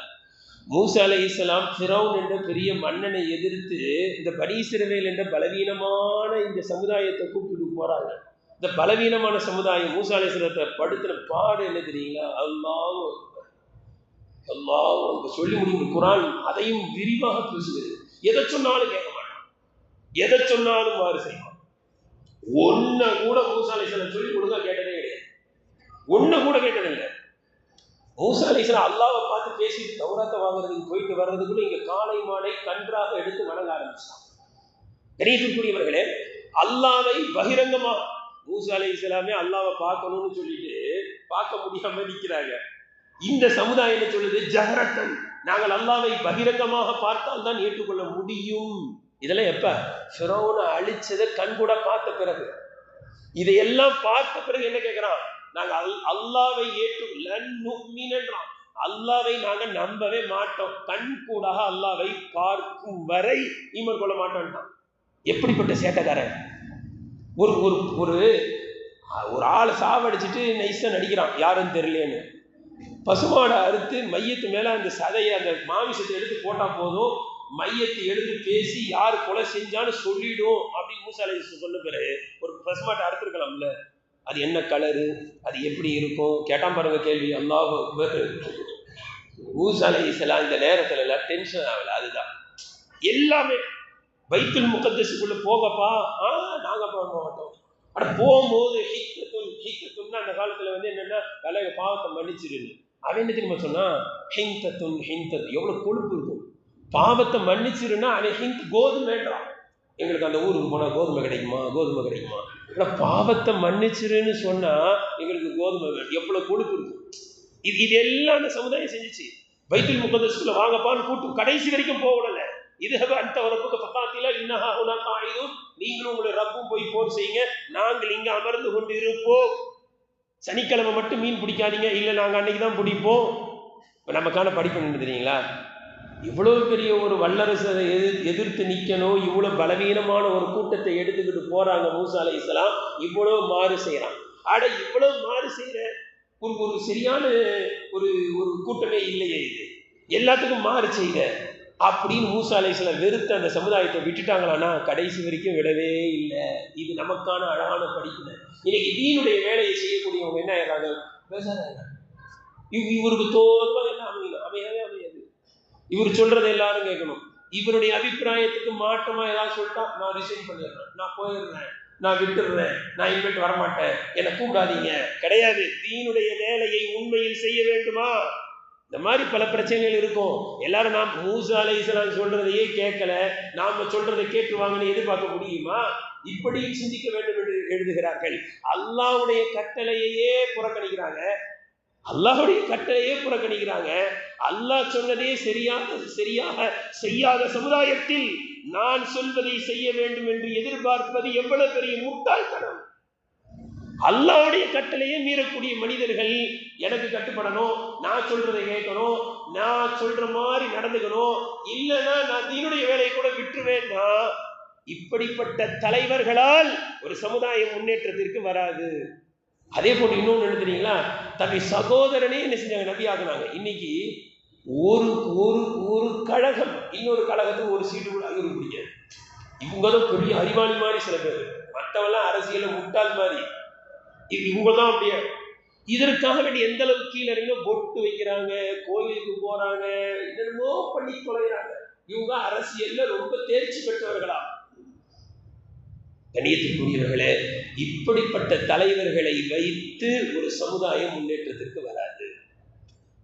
மூசா அலைஹிஸ்ஸலாம் ஃபிரௌன் என்ற பெரிய மன்னனை எதிர்த்து இந்த பனி இஸ்ரவேல் என்ற பலவீனமான இந்த சமுதாயத்தை கூப்பிட்டு போறாங்க. இந்த பலவீனமான சமுதாயம் மூசா அலைஹிஸ்ஸலாத்தை படுத்தின பாடு என்ன தெரியுங்களா? அல்லாஹ் அல்லாஹ் சொல்லி முடியும். குர்ஆன் அதையும் விரிவாக பேசுகிறது. எதை சொன்னாலும் கேட்க மாட்டான், எதை சொன்னாலும் மாறு செய்வான். ஒன்ன கூட மூசா அலைஹிஸ்ஸலாம் சொல்லி கொடுங்க கேட்டதே கிடையாது, ஒன்ன கூட கேட்டதில்லை. மூசா அலைஹிஸ்ஸலாம் அல்லாஹ்வை பார்த்து பேசிட்டு தௌராத்தை வாங்குறதுக்கு போயிட்டு வர்றதுக்குள்ள இங்க காளை மாடை கன்றாக எடுத்து வணங்க ஆரம்பிச்சான். கணியத்திற்குரியவர்களே, அல்லாஹ்வை பகிரங்கமா மூசா அலைஹிஸ்ஸலாமே அல்லாஹ்வை பார்க்கணும்னு சொல்லிட்டு பார்க்க முடியாம நிற்கிறாங்க. இந்த சமுதாயம் என்ன சொல்லுது? ஜஹரத்தன், நாங்கள் அல்லாஹ்வை பகிரங்கமாக பார்த்தால் தான் ஏற்றுக்கொள்ள முடியும். இதெல்லாம் எப்ப? ஃபிரௌனை அழிச்சதை கண்கூட பார்த்த பிறகு. இதையெல்லாம் பார்த்த பிறகு என்ன கேட்கிறான்? நாங்கள் அல்லாஹ்வை ஏற்றுக்கொள்ளான், அல்லாஹ்வை நாங்கள் நம்பவே மாட்டோம், கண் கூடாக அல்லாஹ்வை பார்க்கும் வரை ஈமான் கொள்ள மாட்டோம்ட்டான். எப்படிப்பட்ட சேட்டக்காரன்! ஒரு ஒரு ஒரு ஒரு ஆளை சாவடிச்சுட்டு நைஸா நடிக்கிறான், யாருன்னு தெரியலேன்னு. பசுமாடை அறுத்து மையத்து மேல அந்த சதையை, அந்த மாமிசத்தை எடுத்து போட்டா போதும், மையத்தை எடுத்து பேசி யார் கொலை செஞ்சான்னு சொல்லிடும் அப்படின்னு மூசா அலைஹிஸ்ஸலாம் சொன்ன பிறகு ஒரு பசுமாட்டை அறுத்துருக்கலாம்ல, அது என்ன கலரு, அது எப்படி இருக்கும் கேட்டான் பாருங்க கேள்வி. அல்லாஹ் மூசா அலைஹிஸ்ஸலாம் இந்த நேரத்துல டென்ஷன் ஆகல. அதுதான் எல்லாமே. பைத்துல் முகத்தஸுக்குள்ள போகப்பா, நாங்க போக மாட்டோம். ஆனா போகும்போது ஹித்தத்துன்னு அந்த காலத்துல என்னன்னா தலைய பாவத்தை மன்னிச்சிருது. அவன் என்ன தெரியுமா சொன்னா, ஹிந்தத்துன் எவ்வளவு கொழுப்பு இருக்கும். பாவத்தை மன்னிச்சிருன்னா அவன் ஹிந்த் கோதுமைன்றான். எங்களுக்கு அந்த ஊருக்கு போனா கோதுமை கிடைக்குமா? ஆனா பாவத்தை மன்னிச்சிருன்னு சொன்னா எங்களுக்கு கோதுமை வேணும். எவ்வளவு கொழுப்பு இருக்கும். இது எல்லாம் அந்த சமுதாயம் செஞ்சிச்சு. பைத்துல் முகத்தஸ்குள்ள வாங்கப்பான்னு கூட்டு கடைசி வரைக்கும் போகல. இது அந்த ரப்புக்கு பக்காத்தில இன்னஹா ஹுனா காயிதுன், நீங்களும் உங்களை ரப்பும் போய் போர் செய்யுங்க, நாங்கள் இங்க அமர்ந்து கொண்டு இருப்போம். சனிக்கிழமை மட்டும் மீன் பிடிக்காதீங்க, இல்லை நாங்கள் அன்னைக்கு தான் பிடிப்போம். இப்போ நமக்கான படிப்பு என்ன தெரியுங்களா? இவ்வளோ பெரிய ஒரு வல்லரசை எதிர்த்து நிற்கணும், இவ்வளோ பலவீனமான ஒரு கூட்டத்தை எடுத்துக்கிட்டு போறாங்க மூசா அலைஹிஸ்ஸலாம். இவ்வளோ மாறு செய்யறான். இவ்வளோ மாறு செய்யற ஒரு சரியான ஒரு கூட்டமே இல்லையே, இது எல்லாத்துக்கும் மாறு செய்த அப்படின்னு மூசா அலைஹிஸ்ஸலாம் வெறுத்த அந்த சமுதாயத்தை விட்டுட்டாங்களான்னா கடைசி வரைக்கும் விடவே இல்லை. இது நமக்கான அழகான படிப்பு. இன்னைக்கு தீனுடைய வேலையை செய்யக்கூடியவங்க என்ன ஆயிடுறாங்க? பேசுறாங்க. இவருக்கு தோல்வா என்ன அமையவே அமையாது. இவர் சொல்றதை எல்லாரும் கேட்கணும். இவருடைய அபிப்பிராயத்துக்கு மாற்றமா ஏதாவது சொல்லிட்டா நான் ரிசைன் பண்ணிடுறேன், நான் போயிடுறேன், நான் விட்டுடுறேன், நான் இனிமேட்டு வரமாட்டேன், என்னை கூப்பிடாதீங்க. கிடையாது. தீனுடைய வேலையை உண்மையில் செய்ய வேண்டுமா? இந்த மாதிரி பல பிரச்சனைகள் இருக்கும். எல்லாரும் நாம் மூசா அலைஹிஸ்ஸலாம் சொல்றதையே கேட்கல, நாம சொல்றதை கேட்டுருவாங்கன்னு எதிர்பார்க்க முடியுமா? இப்படி சிந்திக்க வேண்டும் என்று எழுதுகிறார்கள். அல்லாஹ்வுடைய கட்டளையே புறக்கணிக்கிறாங்க. அல்லாஹ் சொன்னதே சரியாக செய்யாத சமுதாயத்தில் நான் சொல்வதை செய்ய வேண்டும் என்று எதிர்பார்ப்பது எவ்வளவு பெரிய முட்டாள்தனம். அல்லாஹ்வுடைய கட்டளையே மீறக்கூடிய மனிதர்கள் எனக்கு கட்டுப்படணும், நான் சொல்றதை கேட்கணும், நான் சொல்ற மாதிரி நடந்துக்கணும், இல்லைன்னா நான் தீனுடைய வேலையை கூட விட்டுருவேன்னா இப்படிப்பட்ட தலைவர்களால் ஒரு சமுதாய முன்னேற்றத்திற்கு வராது. அதே போட்டு இன்னொன்று என்ன தெரியுங்களா? தன்னை சகோதரனே என்ன செஞ்சாங்க? நபி ஆக்குனாங்க. இன்னைக்கு ஒரு ஒரு ஒரு கழகம் இன்னொரு கழகத்துக்கு ஒரு சீட்டு கூட இவருக்கு பிடிக்காது. இவங்க தான் பெரிய அறிவாளி மாதிரி சில பேர், மற்றவெல்லாம் அரசியல முட்டாள் மாதிரி. இவங்க தான் அப்படியே. இதற்காக வேண்டி எந்த அளவுக்கு கீழே இறங்கினா பொட்டு வைக்கிறாங்க, கோயிலுக்கு போறாங்க, என்னென்னமோ பண்ணி தொலைகிறாங்க. இவங்க அரசியல்ல ரொம்ப தேர்ச்சி பெற்றவர்களா? கண்ணியத்திற்குரியவர்களே, இப்படிப்பட்ட தலைவர்களை வைத்து ஒரு சமுதாயம் முன்னேற்றத்திற்கு வராது.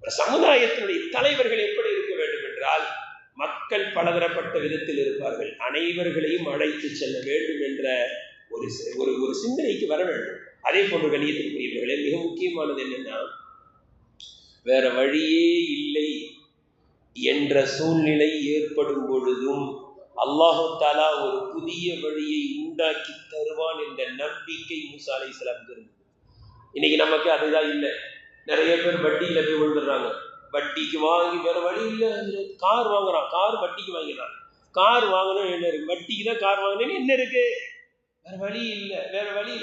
ஒரு சமுதாயத்தினுடைய தலைவர்கள் எப்படி இருக்க வேண்டும் என்றால், மக்கள் பலதரப்பட்ட விதத்தில் இருப்பார்கள், அனைவர்களையும் அழைத்து செல்ல வேண்டும் என்ற ஒரு சிந்தனைக்கு வர வேண்டும். அதே போன்று கண்ணியத்திற்குரியவர்களே, மிக முக்கியமானது என்னன்னா, வேற வழியே இல்லை என்ற சூழ்நிலை ஏற்படும் பொழுதும் அல்லாஹு தஆலா ஒரு புதிய வழியை உண்டாக்கி தருவான் என்ற நம்பிக்கை மூசா அலைஹிஸ்ஸலாமுக்கு இருந்தது. இன்னைக்கு நமக்கு அதுதான் இல்லை. நிறைய பேர் வட்டியில போய் விழுந்துடுறாங்க. வட்டிக்கு வாங்கி வேற வழி இல்லை, கார் வாங்குறான், கார் வட்டிக்கு வாங்கிடுறான். கார் வாங்கணும் என்ன இருக்கு? வட்டிக்கு தான் கார் வாங்கணும்னு என்ன இருக்கு? வேற வழி இல்லை.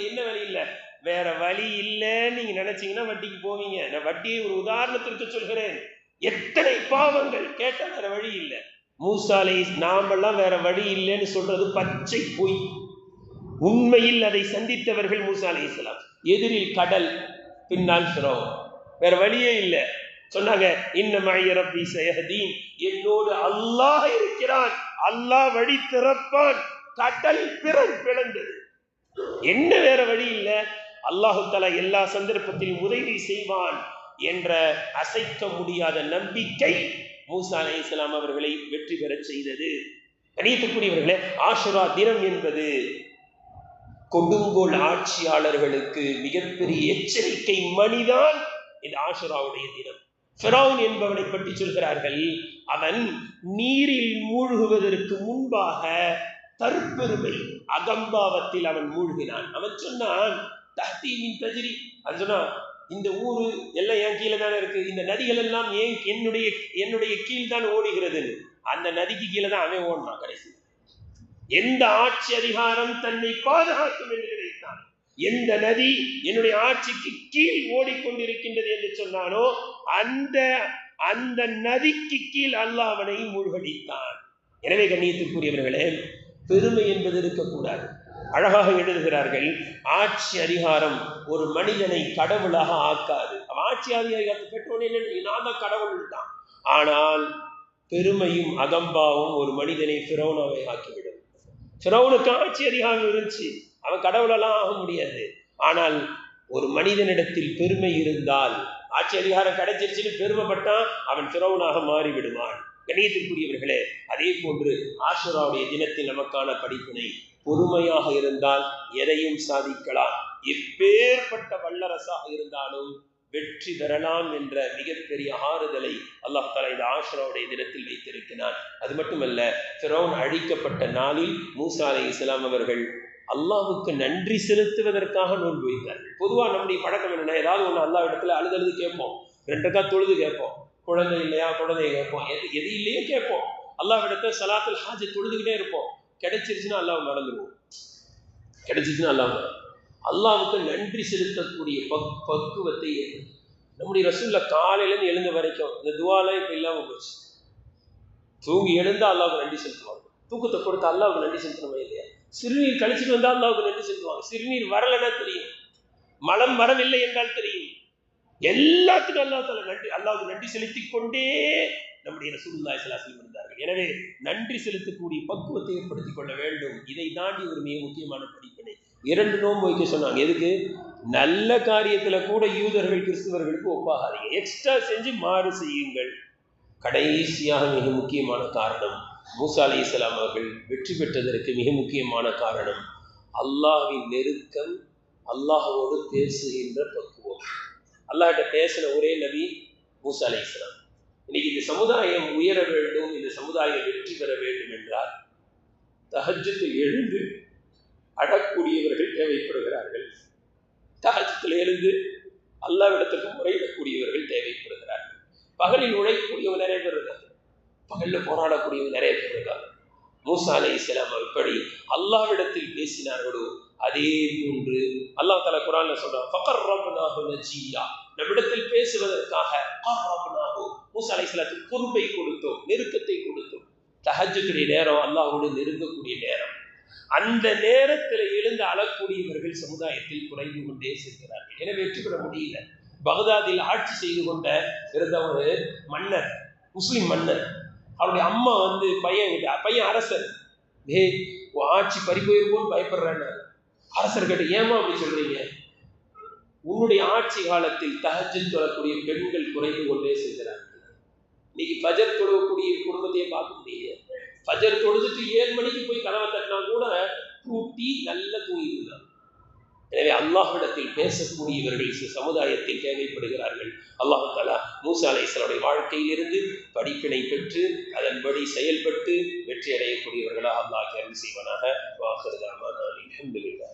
என்ன வழி இல்லை? வேற வழி இல்லைன்னு நீங்க நினைச்சீங்கன்னா வட்டிக்கு போவீங்க. நான் வட்டியை ஒரு உதாரணத்திற்கு சொல்கிறேன். எத்தனை பாவங்கள் கேட்ட வேற வழி இல்லை. மூசா அலைஹிஸ்ஸலாம் நாமெல்லாம் வேற வழி இல்லைன்னு சொல்றது பச்சை பொய். உண்மையில் அதை சந்தித்தவர்கள் மூசா அலைஹிஸ்ஸலாம். எதிரில் கடல், பின்னால் ஃபிரௌன். வேற வழியே இல்லை. சொன்னாங்க, இன்ன மஇய ரப்பி சயஹ்தீன், என்னோடு அல்லாஹ் இருக்கிறான், அல்லாஹ் வழி திறப்பான். கடல் பிளந்தது. என்ன வேற வழி இல்லை? அல்லாஹு தஆலா எல்லா சந்தர்ப்பத்திலும் உதவி செய்வான் என்ற அசைக்க முடியாத நம்பிக்கை மூசா அலைஹிஸ்ஸலாம் அவர்களை வெற்றி பெற செய்தது. கண்ணியத்திற்குரியவர்களே, ஆஷுரா தினம் என்பது கொடுங்கோல் ஆட்சியாளர்களுக்கு மிகப்பெரிய எச்சரிக்கை மணிதான் இந்த ஆஷுராவுடைய தினம். ஃபிரௌன் என்பவனை பற்றி சொல்கிறார்கள், அவன் நீரில் மூழ்குவதற்கு முன்பாக தற்பெருமை அகம்பாவத்தில் அவன் மூழ்கினான். அவன் சொன்னான், தஹ்தீமின் தஜ்ரி, அது சொன்னா இந்த ஊரு எல்லாம் என் கீழே தானே இருக்கு, இந்த நதிகள் எல்லாம் ஏன் என்னுடைய கீழ் தான் ஓடுகிறது. அந்த நதிக்கு கீழே தான் அவன் ஓடுறான். கடைசி எந்த ஆட்சி அதிகாரம் தன்னை பாதுகாக்கும் என்று நினைத்தான், எந்த நதி என்னுடைய ஆட்சிக்கு கீழ் ஓடிக்கொண்டிருக்கின்றது என்று சொன்னானோ அந்த நதிக்கு கீழ் அல்லாஹ் அவனை மூழ்கடித்தான். எனவே கண்ணியத்திற்குரியவர்களே, பெருமை என்பது இருக்கக்கூடாது. அழகாக எழுதுகிறார்கள், ஆட்சி அதிகாரம் ஒரு மனிதனை கடவுளாக ஆக்காது. ஆட்சி அதிகாரத்தை பெற்றோனே நான் தான் கடவுள் தான். ஆனால் பெருமையும் அகம்பாவும் ஒரு மனிதனை ஃபிரௌனாவை ஆக்கிவிடும். ஃபிரௌனுக்கு ஆட்சி அதிகாரம் இருந்துச்சு, அவன் கடவுளெல்லாம் ஆக முடியாது. ஆனால் ஒரு மனிதனிடத்தில் பெருமை இருந்தால், ஆட்சி அதிகாரம் கிடைச்சிருச்சுன்னு பெருமைப்பட்டான், அவன் ஃபிரௌனாக மாறி விடுவான். கணியத்திற்குரியவர்களே, அதே போன்று ஆஷுராவுடைய தினத்தில் நமக்கான படிப்பினை, பொறுமையாக இருந்தால் எதையும் சாதிக்கலாம். எப்பேற்பட்ட வல்லரசாக இருந்தாலும் வெற்றி பெறலாம் என்ற மிகப்பெரிய ஆறுதலை அல்லாஹ் தஆலா இந்த ஆஷுராவுடைய தினத்தில் வைத்திருக்கிறான். அது மட்டுமல்ல, ஃபிரௌன் அழிக்கப்பட்ட நாளில் மூசா அலைஹிஸ்ஸலாம் அவர்கள் அல்லாஹ்வுக்கு நன்றி செலுத்துவதற்காக நோன்பு வைத்தார்கள். பொதுவாக நம்முடைய பழக்கம் என்னன்னா, ஏதாவது ஒன்று அல்லாஹ் இடத்துல அழுது கேட்போம், 2 ரக்காத் தொழுது கேட்போம், குழந்தை இல்லையா குழந்தைய கேட்போம், எது இல்லையோ கேட்போம். அல்லாஹ் இடத்துல சலாத்துல் ஹாஜ் தொழுதுகிட்டே இருப்போம். கிடைச்சிருச்சுன்னா அல்லாஹ் மறந்துடுவோம். கிடைச்சிருச்சுன்னா அல்லாஹ்வுக்கு நன்றி செலுத்தக்கூடிய பக்குவத்தை ஏற்படுத்தும். நம்முடைய ரசூல்ல காலையிலேருந்து எழுந்த வரைக்கும் இந்த துவாலாம் இப்போ இல்லாமல் போச்சு. தூங்கி எழுந்தா அல்லாஹ்வுக்கு நன்றி செலுத்துவாங்க, தூக்கத்தை கொடுத்து அல்லாஹ்வுக்கு நன்றி செலுத்தணுமா இல்லையா? சிறுநீர் கழிச்சுட்டு வந்தால் அல்லாஹ்வுக்கு நன்றி செலுத்துவாங்க. சிறுநீர் வரலைன்னா தெரியும், மலம் வரவில்லை என்றால் தெரியும். எல்லாத்துக்கும் அல்லாஹ்வுக்கு நன்றி செலுத்திக் கொண்டே நம்முடைய ரசூலுல்லாஹி ஸல்லல்லாஹு அலைஹி வஸல்லம் இருந்தார்கள். எனவே நன்றி செலுத்தக்கூடிய பக்குவத்தை ஏற்படுத்திக் கொள்ள வேண்டும். இதை தாண்டி ஒரு மிக முக்கியமான படிப்பினை, 2 நோன்பு வைக்க சொன்னாங்க. எதுக்கு? நல்ல காரியத்துல கூட யூதர்கள் கிறிஸ்துவர்களுக்கு ஒப்பாகாதீங்க, எக்ஸ்ட்ரா செஞ்சு மாறு செய்யுங்கள். கடைசியாக மிக முக்கியமான காரணம், மூசா அலைஹிஸ்ஸலாம் அவர்கள் வெற்றி பெற்றதற்கு மிக முக்கியமான காரணம் அல்லாஹ்வின் நெருக்கம், அல்லாஹ்வோடு பேசுகின்ற பக்குவம். அல்லாஹ்கிட்ட பேசின ஒரே நபி மூசா அலைஹிஸ்ஸலாம். இன்னைக்கு இந்த சமுதாயம் உயர வேண்டும், இந்த சமுதாயம் வெற்றி பெற வேண்டும் என்றால் தஹஜ்ஜுதில் எழுந்து அடக்கூடியவர்கள் தேவைப்படுகிறார்கள். தஹஜ்ஜுதில் எழுந்து அல்லாஹ்விடத்துக்கு முறையிடக்கூடியவர்கள் தேவைப்படுகிறார்கள். பகலில் உழைக்கக்கூடியவங்க நிறைய பேர் இருக்காங்க, பகலில் போராடக்கூடியவங்க நிறைய பேர் இருக்காங்க. மூசா அலைஹிஸ்ஸலாம் எப்படி அல்லாஹ்விடத்தில் பேசினார்களோ அதே போன்று அல்லாஹ் தஆலா குர்ஆன்ல சொல்றான், ஃபகர்ரப்னாஹு நஜியா, நம்மிடத்தில் பேசுவதற்காக மூசா அலைஹிஸ்ஸலாத்துக்கு பொறுப்பை கொடுத்தோம், நெருக்கத்தை கொடுத்தோம். தஹஜ்ஜுடைய நேரம் அல்லாஹ்வோடு நெருங்கக்கூடிய நேரம். அந்த நேரத்தில் எழுந்து அழக்கூடியவர்கள் சமுதாயத்தில் குறைந்து கொண்டே செல்கிறார்கள். எனவே வெற்றி பெற முடியல. பகதாதில் ஆட்சி செய்து கொண்ட இருந்த ஒரு மன்னர், முஸ்லிம் மன்னர், அவருடைய அம்மா பையன் அரசர், ஆட்சி பறிபோயிருப்போன்னு பயப்படுறாங்க. அரசர் கேட்டு, ஏமா அப்படி சொல்றீங்க? உன்னுடைய ஆட்சி காலத்தில் தஹஜ்ஜுத் தொழக்கூடிய பெண்கள் குறைந்து கொண்டே செல்கிறார்கள். இன்னைக்கு ஃபஜர் தொழக்கூடிய குடும்பத்தையே பார்க்க முடியல. ஃபஜர் தொழுதுட்டு 7 மணிக்கு போய் கதவை தட்டினா கூட கூட்டி நல்லா தூங்கிடுறாங்க. எனவே அல்லாஹ்விடத்தில் பேசக்கூடியவர்கள் சமுதாயத்தில் தேவைப்படுகிறார்கள். அல்லாஹ் தஆலா மூசா அலைஹிஸ்ஸலாமுடைய வாழ்க்கையிலிருந்து படிப்பினை பெற்று அதன்படி செயல்பட்டு வெற்றி அடையக்கூடியவர்களாக அல்லாஹ் அருள் செய்வானாக. வாஹிரு தஅவானா அல்ஹம்துலில்லாஹ்.